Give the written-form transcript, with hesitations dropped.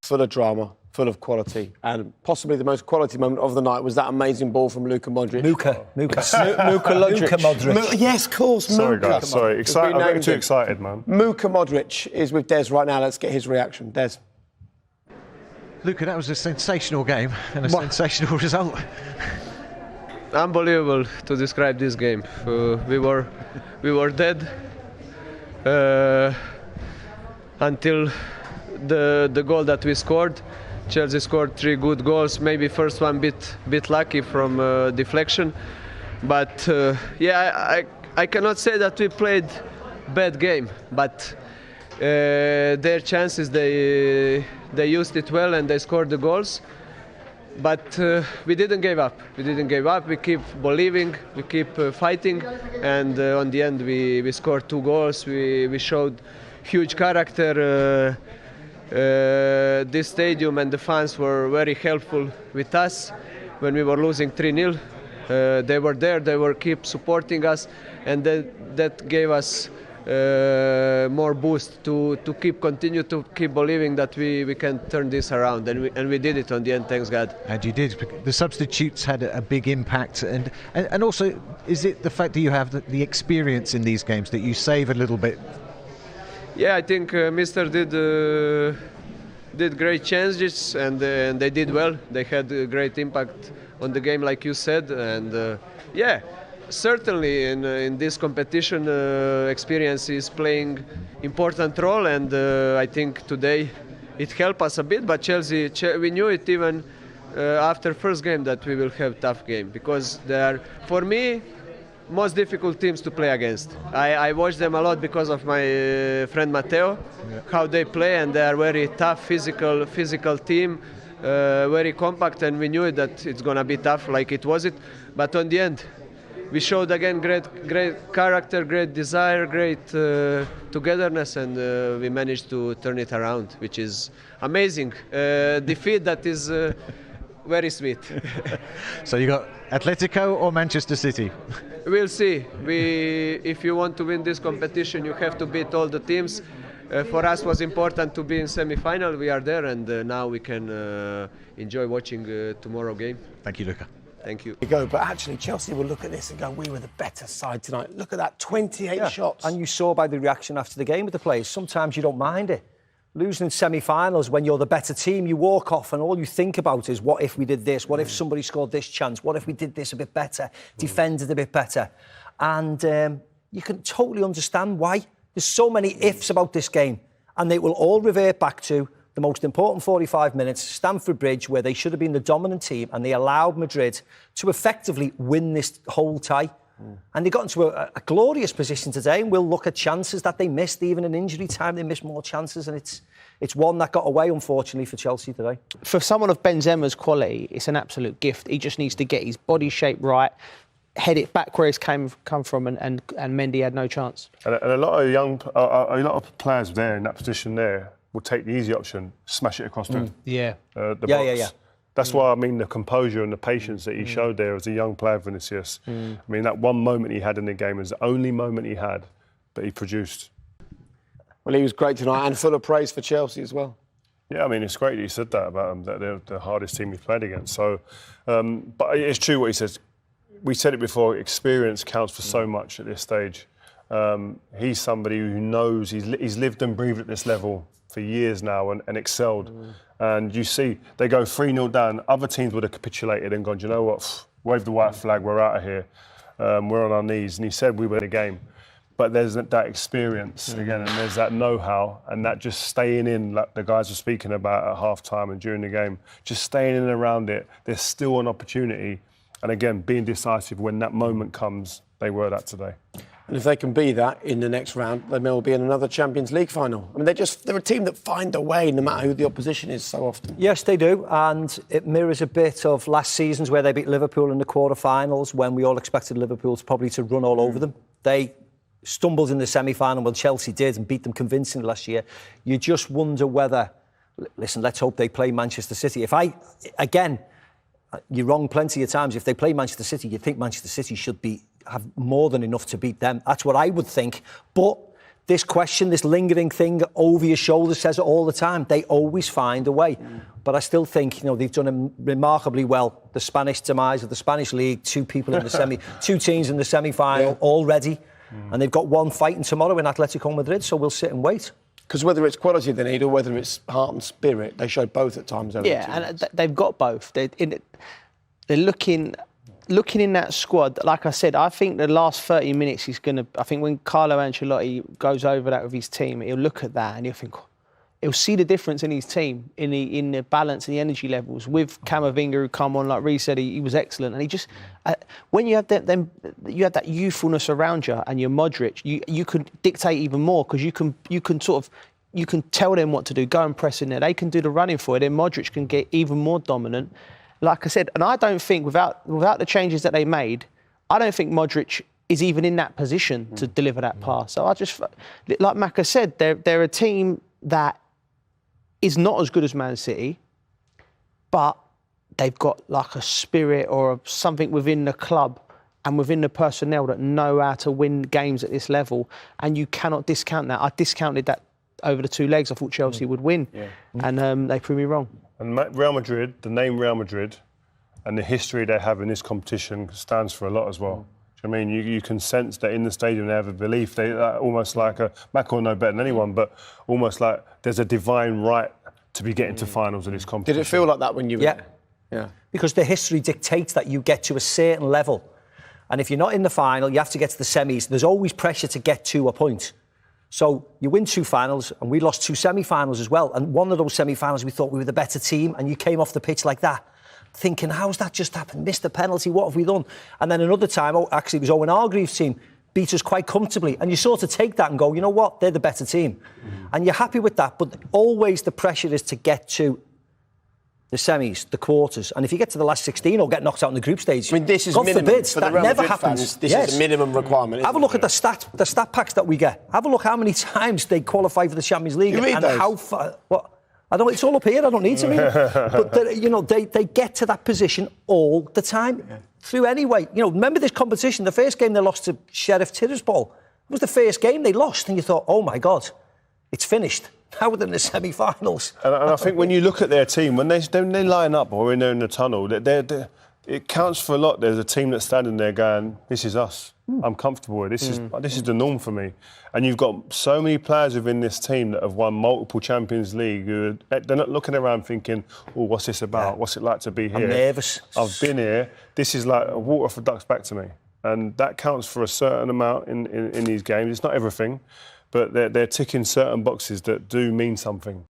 full of drama, full of quality, and possibly the most quality moment of the night was that amazing ball from Luka Modric. Luka Modric. Yes, of course. Sorry, Muka. guys. Sorry. I'm getting too excited, man. Luka Modric is with Des right now. Let's get his reaction. Des. Luka, that was a sensational game and a sensational result. Unbelievable to describe this game. We were dead until the goal that we scored. Chelsea scored 3 good goals. Maybe first one bit lucky from deflection, but I cannot say that we played bad game. But their chances, they used it well and they scored the goals. But we didn't give up. We keep believing, we keep fighting, and on the end we scored 2 goals. We showed huge character. This stadium and the fans were very helpful with us when we were losing 3-0. They were there, they were keep supporting us, and that gave us more boost to continue to keep believing that we can turn this around, and we did it on the end, thanks God. And you did. The substitutes had a big impact, and also, is it the fact that you have the experience in these games that you save a little bit? Yeah, I think Mr. did great changes, and they did well. They had a great impact on the game, like you said, and certainly in this competition, experience is playing important role, and I think today it helped us a bit. But Chelsea, we knew it even after first game that we will have tough game, because they are, for me, most difficult teams to play against. I watch them a lot because of my friend Matteo, how they play, and they are very tough, physical team, very compact, and we knew that it's gonna be tough, like it was it. But on the end, we showed again great character, great desire, great togetherness, and we managed to turn it around, which is amazing. Defeat that is very sweet. So you got Atletico or Manchester City? We'll see. If you want to win this competition, you have to beat all the teams. For us, it was important to be in semi-final. We are there, and now we can enjoy watching tomorrow game. Thank you, Luka. Thank you. You go, but actually Chelsea will look at this and go, we were the better side tonight. Look at that, 28 shots. And you saw by the reaction after the game with the players, sometimes you don't mind it. Losing in semi-finals, when you're the better team, you walk off and all you think about is, what if we did this? What if somebody scored this chance? What if we did this a bit better? Defended a bit better? And you can totally understand why. There's so many ifs about this game, and they will all revert back to the most important 45 minutes, Stamford Bridge, where they should have been the dominant team, and they allowed Madrid to effectively win this whole tie. And they got into a glorious position today, and we'll look at chances that they missed. Even in injury time, they missed more chances, and it's one that got away, unfortunately, for Chelsea today. For someone of Benzema's quality, it's an absolute gift. He just needs to get his body shape right, head it back where it's come from, and Mendy had no chance. And a lot of players there in that position there will take the easy option, smash it across the box. That's why I mean the composure and the patience that he showed there as a young player, Vinicius. I mean, that one moment he had in the game was the only moment he had, but he produced. Well, he was great tonight, and full of praise for Chelsea as well. Yeah, I mean, it's great that he said that about them, that they're the hardest team he's played against. So, but it's true what he says. We said it before, experience counts for so much at this stage. He's somebody who knows, he's lived and breathed at this level for years now and excelled. And you see, they go 3-0 down. Other teams would have capitulated and gone, do you know what, wave the white flag, we're out of here. We're on our knees. And he said we were in the game. But there's that experience, again, and there's that know-how, and that just staying in, like the guys were speaking about at half-time and during the game, just staying in and around it. There's still an opportunity. And again, being decisive when that moment comes, they were that today. And if they can be that in the next round, they may well be in another Champions League final. I mean, they're a team that find a way, no matter who the opposition is, so often. Yes, they do, and it mirrors a bit of last season's where they beat Liverpool in the quarter-finals, when we all expected Liverpool probably to run all over them. They stumbled in the semi-final when Chelsea did and beat them convincingly last year. You just wonder whether, listen, let's hope they play Manchester City. You're wrong plenty of times. If they play Manchester City, you think Manchester City should have more than enough to beat them. That's what I would think. But this question, this lingering thing over your shoulder says it all the time. They always find a way. But I still think, they've done remarkably well. The Spanish demise of the Spanish league, two teams in the semi-final already. And they've got one fighting tomorrow in Atletico Madrid, so we'll sit and wait. Because whether it's quality they need or whether it's heart and spirit, they showed both at times. Yeah, and they've got both. They're looking in that squad. Like I said, I think the last 30 minutes I think when Carlo Ancelotti goes over that with his team, he'll look at that and he'll see the difference in his team, in the balance and the energy levels. With Camavinga, who come on, like Reece said, he was excellent. And he just, when you have that youthfulness around you and you're Modric, you can dictate even more, because you can tell them what to do, go and press in there. They can do the running for it. Then Modric can get even more dominant. Like I said, and I don't think without the changes that they made, I don't think Modric is even in that position to deliver that pass. So I just, like Maka said, they're a team that is not as good as Man City, but they've got like a spirit or something within the club and within the personnel that know how to win games at this level, and you cannot discount that. I discounted that over the 2 legs. I thought Chelsea would win, and they proved me wrong. And Real Madrid, the name Real Madrid and the history they have in this competition stands for a lot as well. I mean, you can sense that in the stadium they have a belief. They almost like Mac will know better than anyone, but almost like there's a divine right to be getting to finals of this competition. Did it feel like that when you were there? Yeah. Because the history dictates that you get to a certain level. And if you're not in the final, you have to get to the semis. There's always pressure to get to a point. So you win 2 finals, and we lost 2 semi-finals as well. And one of those semi-finals, we thought we were the better team, and you came off the pitch like that, thinking, how's that just happened? Missed a penalty, what have we done? And then another time, actually, it was Owen Hargreaves' team, beat us quite comfortably. And you sort of take that and go, you know what, they're the better team. And you're happy with that, but always the pressure is to get to the semis, the quarters. And if you get to the last 16 or get knocked out in the group stage, I mean, this is God minimum forbid, for the that Real never Madrid happens. Fans, this is a minimum requirement. Have a look at the stat packs that we get. Have a look how many times they qualify for the Champions League. You read and those? How far... What? I don't. It's all up here. I don't need to read it. But they get to that position all the time through anyway. Remember this competition. The first game they lost to Sheriff Tiraspol was the first game they lost, and you thought, oh my God, it's finished. Now we're in the semi-finals. And I think when you look at their team, when they line up or when they're in the tunnel, it counts for a lot. There's a team that's standing there going, "This is us. I'm comfortable with this. This is the norm for me." And you've got so many players within this team that have won multiple Champions League. They're not looking around thinking, "Oh, what's this about? What's it like to be here?" I'm nervous. I've been here. This is like a water off a duck's back to me, and that counts for a certain amount in these games. It's not everything, but they're ticking certain boxes that do mean something.